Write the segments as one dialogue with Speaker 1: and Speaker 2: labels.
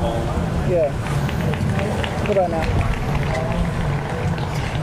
Speaker 1: Yeah. What about now?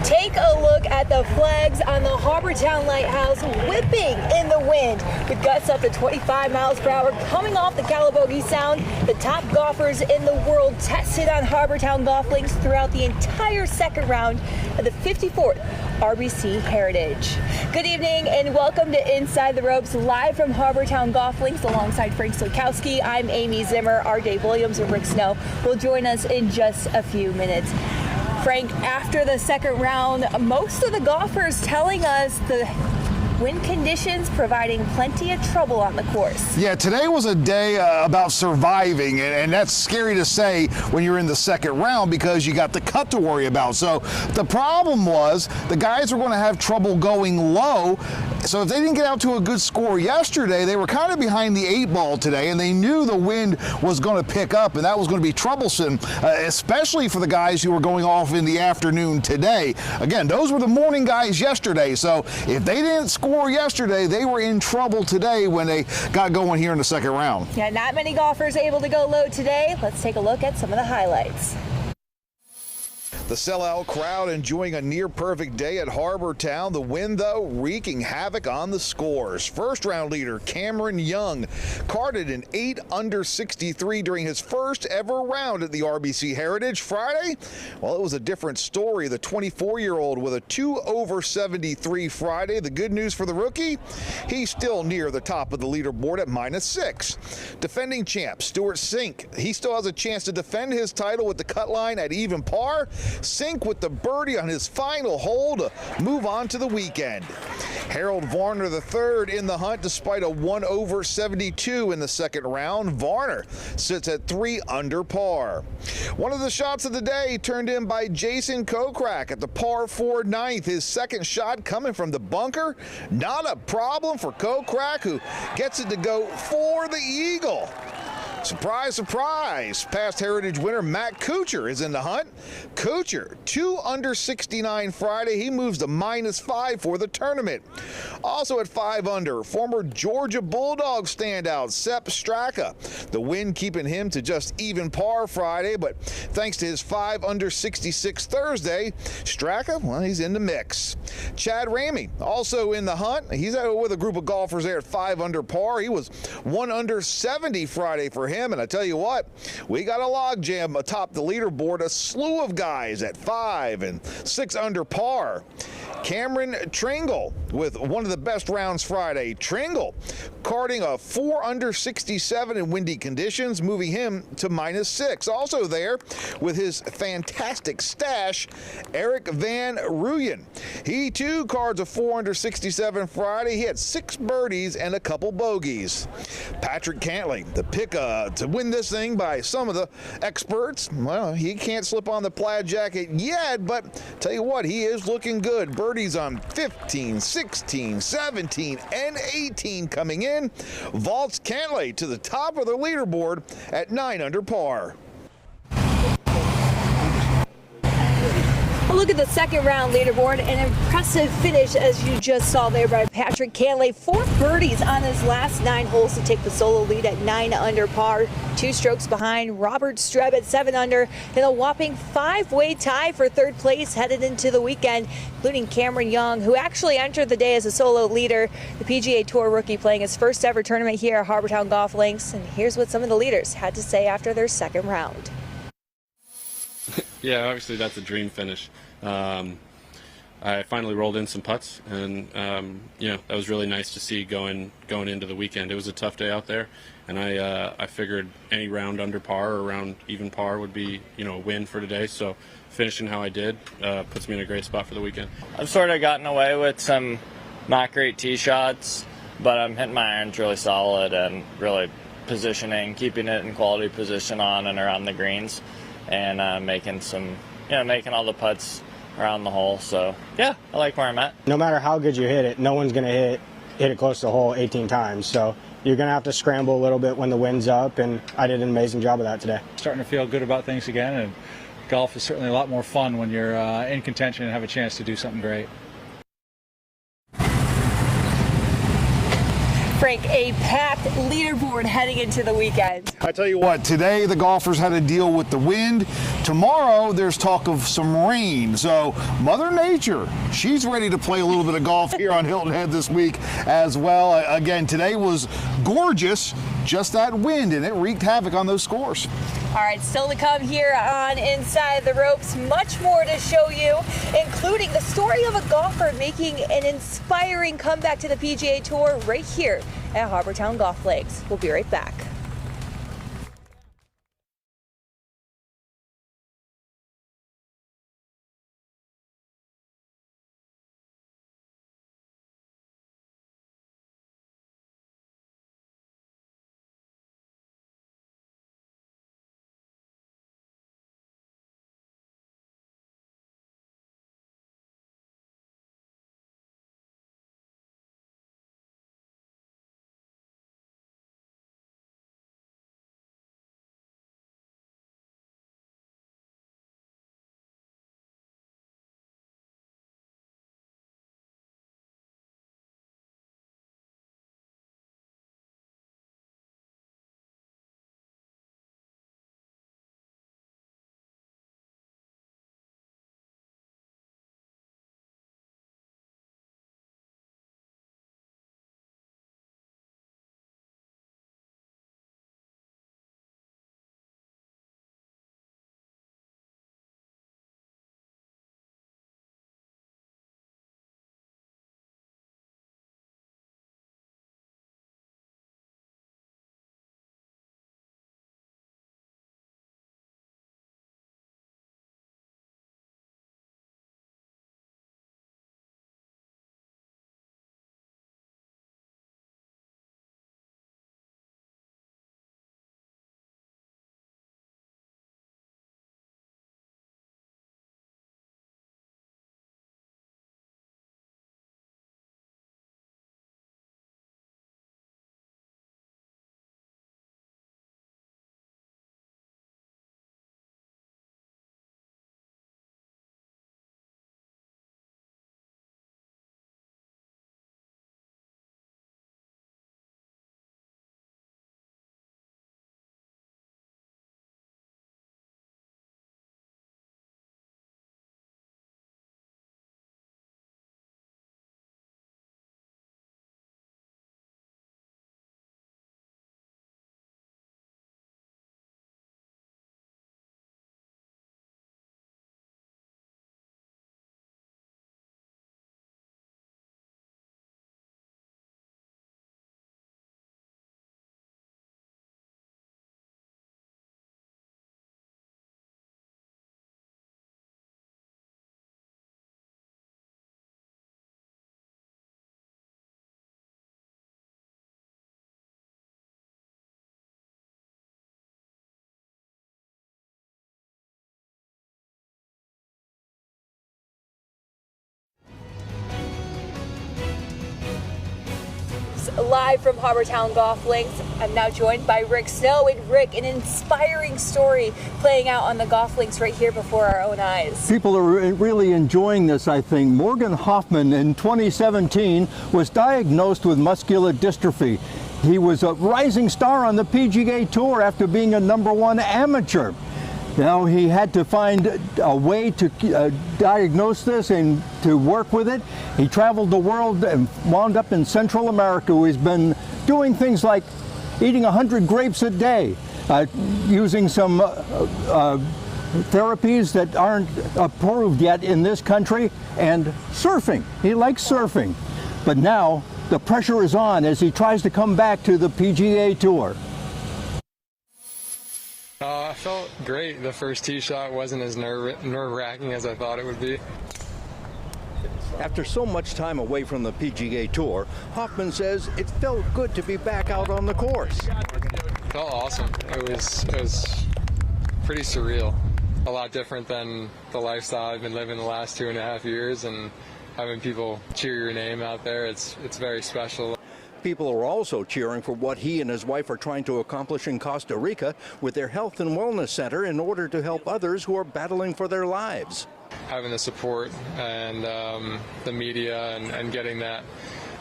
Speaker 2: Take a look at the flags on the Harbortown Lighthouse whipping in the wind with gusts up to 25 miles per hour coming off the Calabogie Sound. The top golfers in the world tested on Harbortown golf links throughout the entire second round of the 54th RBC Heritage. Good evening and welcome to Inside the Ropes, live from Harbortown Golf Links alongside Frank Slikowski. I'm Amy Zimmer. R. Dave Williams and Rick Snow will join us in just a few minutes. Frank, after the second round, most of the golfers telling us the wind conditions providing plenty of trouble on the course.
Speaker 3: Yeah, today was a day about surviving, and that's scary to say when you're in the second round because you got the cut to worry about. So the problem was the guys were going to have trouble going low. So if they didn't get out to a good score yesterday, they were kind of behind the 8-ball today, and they knew the wind was going to pick up, and that was going to be troublesome, especially for the guys who were going off in the afternoon today. Again, those were the morning guys yesterday, so if they didn't score yesterday, they were in trouble today when they got going here in the second round.
Speaker 2: Yeah, not many golfers able to go low today. Let's take a look at some of the highlights.
Speaker 3: The sellout crowd enjoying a near-perfect day at Harbortown. The wind, though, wreaking havoc on the scores. First-round leader Cameron Young carded an 8 under 63 during his first ever round at the RBC Heritage. Friday, well, it was a different story. The 24-year-old with a 2 over 73 Friday. The good news for the rookie, he's still near the top of the leaderboard at -6. Defending champ Stuart Sink, he still has a chance to defend his title with the cut line at even par. Sink with the birdie on his final hole to move on to the weekend. Harold Varner III in the hunt despite a 1 over 72 in the second round. Varner sits at 3 under par. One of the shots of the day turned in by Jason Kokrak at the par 4 ninth. His second shot coming from the bunker. Not a problem for Kokrak, who gets it to go for the eagle. Surprise, surprise. Past Heritage winner Matt Kuchar is in the hunt. Kuchar, 2 under 69 Friday. He moves to -5 for the tournament. Also at 5 under, former Georgia Bulldog standout Sepp Straka. The wind keeping him to just even par Friday, but thanks to his 5 under 66 Thursday, Straka, well, he's in the mix. Chad Ramey, also in the hunt. He's out with a group of golfers there at 5 under par. He was 1 under 70 Friday for him. And I tell you what, we got a logjam atop the leaderboard, a slew of guys at 5 and 6 under par. Cameron Tringle with one of the best rounds Friday. Tringle carding a 4 under 67 in windy conditions, moving him to -6. Also there with his fantastic stash, Eric Van Rooyen. He too cards a 4 under 67 Friday. He had 6 birdies and a couple bogeys. Patrick Cantlay, the pick to win this thing by some of the experts. Well, he can't slip on the plaid jacket yet, but tell you what, he is looking good. Birdies on 15, 16, 17, and 18 coming in. Vaults Cantlay to the top of the leaderboard at 9 under par.
Speaker 2: Look at the second round leaderboard. An impressive finish, as you just saw there, by Patrick Cantlay. 4 birdies on his last 9 holes to take the solo lead at 9 under par. 2 strokes behind Robert Streb at 7 under. In a whopping 5-way tie for 3rd place headed into the weekend, including Cameron Young, who actually entered the day as a solo leader. The PGA Tour rookie playing his first ever tournament here at Harbortown Golf Links. And here's what some of the leaders had to say after their second round.
Speaker 4: Yeah, obviously that's a dream finish. I finally rolled in some putts, and that was really nice to see going into the weekend. It was a tough day out there, and I figured any round under par or around even par would be a win for today. So finishing how I did puts me in a great spot for the weekend.
Speaker 5: I've sort of gotten away with some not great tee shots, but I'm hitting my irons really solid and really positioning, keeping it in quality position on and around the greens, and making all the putts around the hole. So yeah, I like where I'm at.
Speaker 1: No matter how good you hit it, no one's going to hit it close to the hole 18 times. So you're going to have to scramble a little bit when the wind's up, and I did an amazing job of that today.
Speaker 6: Starting to feel good about things again, and golf is certainly a lot more fun when you're in contention and have a chance to do something great.
Speaker 2: Frank, a packed leaderboard heading into the weekend.
Speaker 3: I tell you what, today the golfers had to deal with the wind. Tomorrow there's talk of some rain. So Mother Nature, she's ready to play a little bit of golf here on Hilton Head this week as well. Again, today was gorgeous, just that wind, and it wreaked havoc on those scores.
Speaker 2: All right, still to come here on Inside the Ropes. Much more to show you, including the story of a golfer making an inspiring comeback to the PGA Tour right here at Harbour Town Golf Links. We'll be right back. Live from Harbour Town Golf Links, I'm now joined by Rick Snow. And Rick, an inspiring story playing out on the golf links right here before our own eyes.
Speaker 7: People are really enjoying this, I think. Morgan Hoffman in 2017 was diagnosed with muscular dystrophy. He was a rising star on the PGA Tour after being a #1 amateur. Now he had to find a way to diagnose this and to work with it. He traveled the world and wound up in Central America, where he's been doing things like eating 100 grapes a day, using some therapies that aren't approved yet in this country, and surfing. He likes surfing. But now the pressure is on as he tries to come back to the PGA Tour.
Speaker 8: I felt great. The first tee shot wasn't as nerve-wracking as I thought it would be.
Speaker 7: After so much time away from the PGA Tour, Hoffman says it felt good to be back out on the course.
Speaker 8: It felt awesome. It was pretty surreal. A lot different than the lifestyle I've been living the last 2.5 years, and having people cheer your name out there, it's very special.
Speaker 7: People are also cheering for what he and his wife are trying to accomplish in Costa Rica with their health and wellness center in order to help others who are battling for their lives.
Speaker 8: Having the support and the media and getting that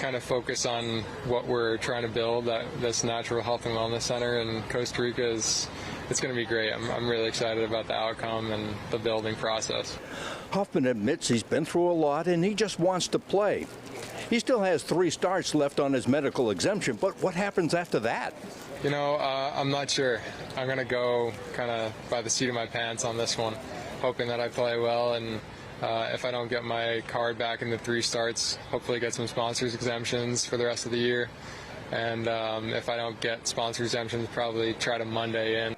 Speaker 8: kind of focus on what we're trying to build, this natural health and wellness center in Costa Rica it's going to be great. I'm really excited about the outcome and the building process.
Speaker 7: Hoffman admits he's been through a lot and he just wants to play. He still has 3 starts left on his medical exemption, but what happens after that?
Speaker 8: You know, I'm not sure. I'm going to go kind of by the seat of my pants on this one, hoping that I play well, and if I don't get my card back in the 3 starts, hopefully get some sponsors exemptions for the rest of the year. And if I don't get sponsor exemptions, probably try to Monday in.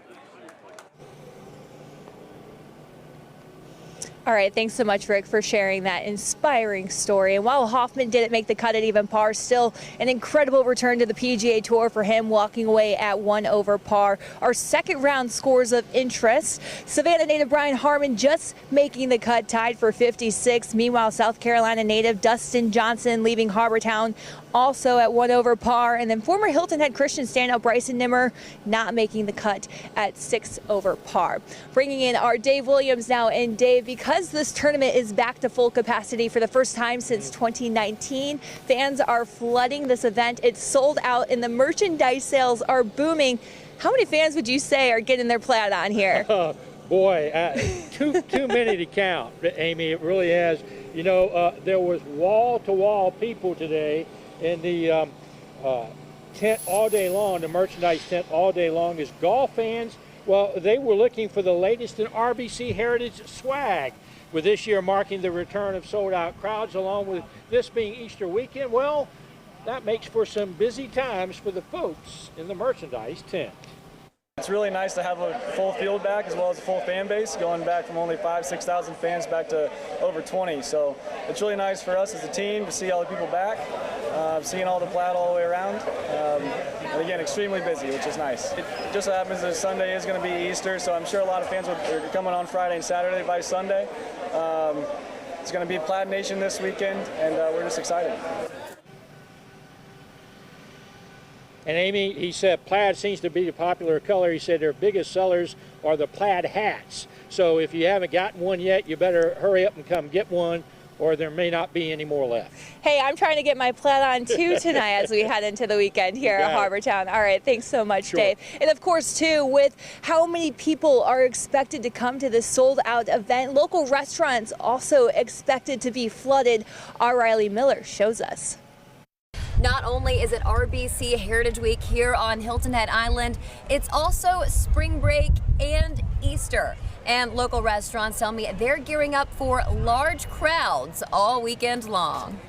Speaker 2: All right, thanks so much, Rick, for sharing that inspiring story. And while Hoffman didn't make the cut at even par, still an incredible return to the PGA Tour for him, walking away at 1 over par. Our second round scores of interest: Savannah native Brian Harman just making the cut, tied for 56. Meanwhile, South Carolina native Dustin Johnson leaving Harbour Town also at 1 over par. And then former Hilton Head Christian standout Bryson Nimmer not making the cut at 6 over par. Bringing in our Dave Williams now. And Dave, because this tournament is back to full capacity for the first time since 2019, fans are flooding this event. It's sold out and the merchandise sales are booming. How many fans would you say are getting their plaid on here?
Speaker 9: Boy, too many to count, Amy. It really is. You know, there was wall-to-wall people today in the tent all day long, the merchandise tent all day long. As golf fans, well, they were looking for the latest in RBC Heritage swag. With this year marking the return of sold-out crowds, along with this being Easter weekend, well, that makes for some busy times for the folks in the merchandise tent.
Speaker 10: It's really nice to have a full field back as well as a full fan base, going back from only 5,000-6,000 fans back to over 20. So it's really nice for us as a team to see all the people back, seeing all the plaid all the way around. And again, extremely busy, which is nice. It just so happens that Sunday is going to be Easter, so I'm sure a lot of fans are coming on Friday and Saturday by Sunday. It's going to be Plaid Nation this weekend, and we're just excited.
Speaker 9: And Amy, he said plaid seems to be the popular color. He said their biggest sellers are the plaid hats. So if you haven't gotten one yet, you better hurry up and come get one, or there may not be any more left.
Speaker 2: Hey, I'm trying to get my plaid on too tonight as we head into the weekend here at Harbour Town. All right, thanks so much, Dave. And of course, too, with how many people are expected to come to this sold-out event, local restaurants also expected to be flooded. Our Riley Miller shows us.
Speaker 11: Not only is it RBC Heritage Week here on Hilton Head Island, it's also spring break and Easter. And local restaurants tell me they're gearing up for large crowds all weekend long.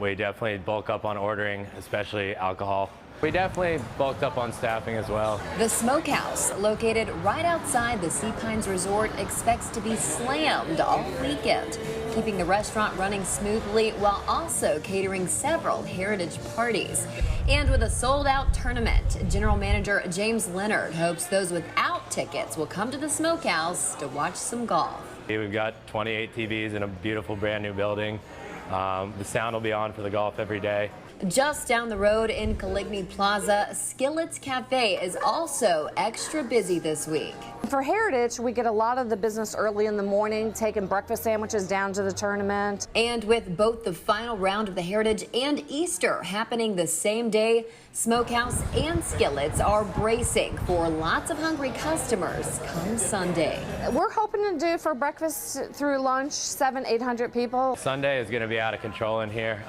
Speaker 12: We definitely bulk up on ordering, especially alcohol. We definitely bulked up on staffing as well.
Speaker 11: The Smokehouse, located right outside the Sea Pines Resort, expects to be slammed all weekend, keeping the restaurant running smoothly while also catering several heritage parties. And with a sold-out tournament, General Manager James Leonard hopes those without tickets will come to the Smokehouse to watch some golf.
Speaker 12: We've got 28 TVs in a beautiful brand new building. The sound will be on for the golf every day.
Speaker 11: Just down the road in Coligny Plaza, Skillets Cafe is also extra busy this week.
Speaker 13: For Heritage, we get a lot of the business early in the morning, taking breakfast sandwiches down to the tournament.
Speaker 11: And with both the final round of the Heritage and Easter happening the same day, Smokehouse and Skillets are bracing for lots of hungry customers come Sunday.
Speaker 13: We're hoping to do for breakfast through lunch 700-800 people.
Speaker 12: Sunday is going to be out of control in here,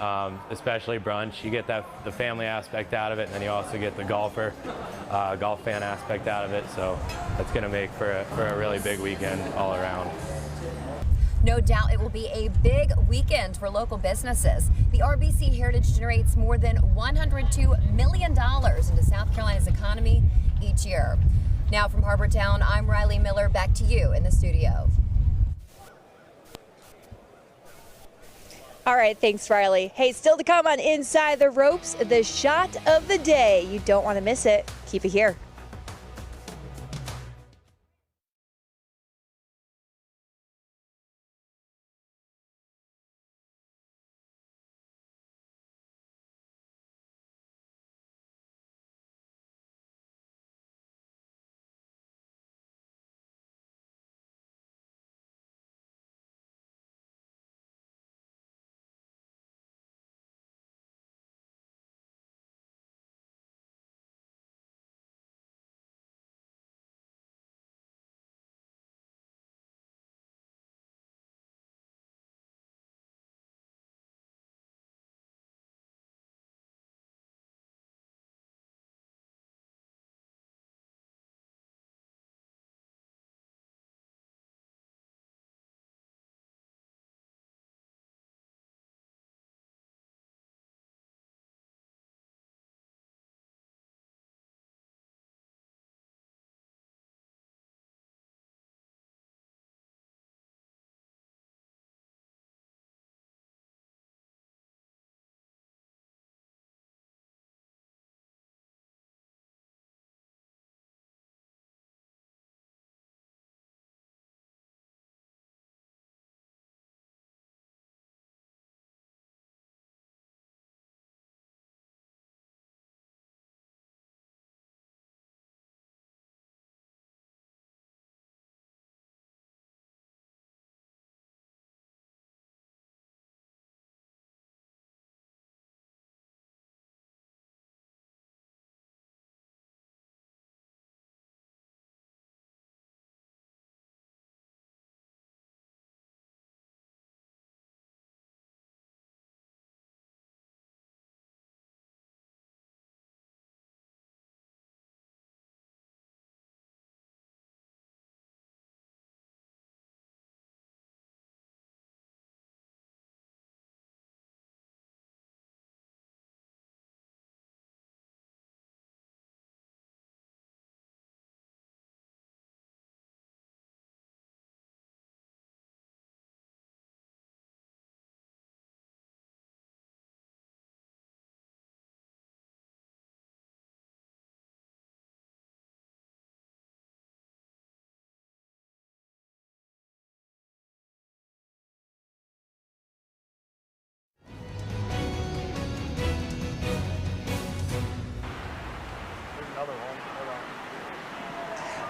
Speaker 12: especially brunch. You get the family aspect out of it, and then you also get the golf fan aspect out of it. So that's going to make for a really big weekend all around.
Speaker 11: No doubt it will be a big weekend for local businesses. The RBC Heritage generates more than $102 million into South Carolina's economy each year. Now from Harbour Town, I'm Riley Miller. Back to you in the studio.
Speaker 2: All right, thanks, Riley. Hey, still to come on Inside the Ropes, the shot of the day. You don't want to miss it. Keep it here.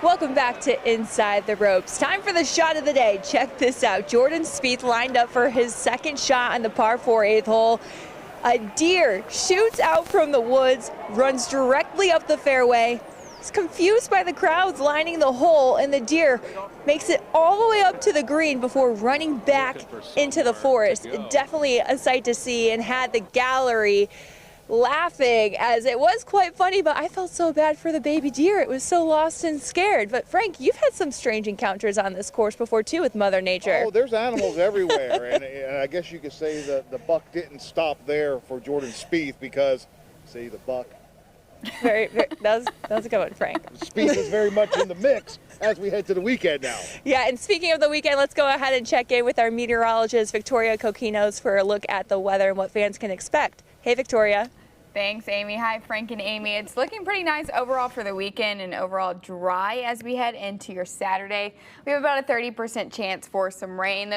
Speaker 2: Welcome back to Inside the Ropes. Time for the shot of the day. Check this out. Jordan Spieth lined up for his second shot on the par 4 8th hole. A deer shoots out from the woods, runs directly up the fairway. He's confused by the crowds lining the hole, and the deer makes it all the way up to the green before running back into the forest. Definitely a sight to see, and had the gallery laughing, as it was quite funny, but I felt so bad for the baby deer. It was so lost and scared. But Frank, you've had some strange encounters on this course before too with Mother Nature.
Speaker 14: Oh, there's animals everywhere, and I guess you could say that the buck didn't stop there for Jordan Spieth because, see, the buck.
Speaker 2: Very, that was a good one, Frank.
Speaker 14: Spieth is very much in the mix as we head to the weekend now.
Speaker 2: Yeah, and speaking of the weekend, let's go ahead and check in with our meteorologist, Victoria Coquinos, for a look at the weather and what fans can expect. Hey, Victoria.
Speaker 15: Thanks, Amy. Hi, Frank and Amy. It's looking pretty nice overall for the weekend and overall dry as we head into your Saturday. We have about a 30% chance for some rain.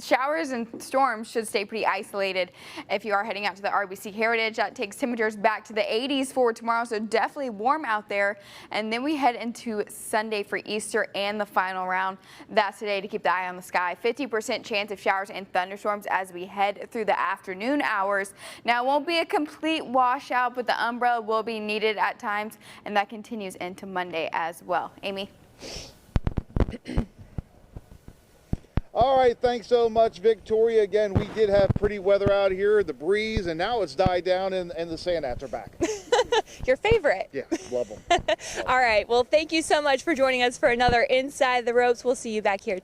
Speaker 15: Showers and storms should stay pretty isolated if you are heading out to the RBC Heritage. That takes temperatures back to the 80s for tomorrow, so definitely warm out there. And then we head into Sunday for Easter and the final round. That's today to keep the eye on the sky. 50% chance of showers and thunderstorms as we head through the afternoon hours. Now, it won't be a complete washout, but the umbrella will be needed at times, and that continues into Monday as well. Amy?
Speaker 14: All right, thanks so much, Victoria. Again, we did have pretty weather out here, the breeze, and now it's died down and the sand gnats are back.
Speaker 2: Your favorite.
Speaker 14: Yeah, love them.
Speaker 2: All right, well, thank you so much for joining us for another Inside the Ropes. We'll see you back here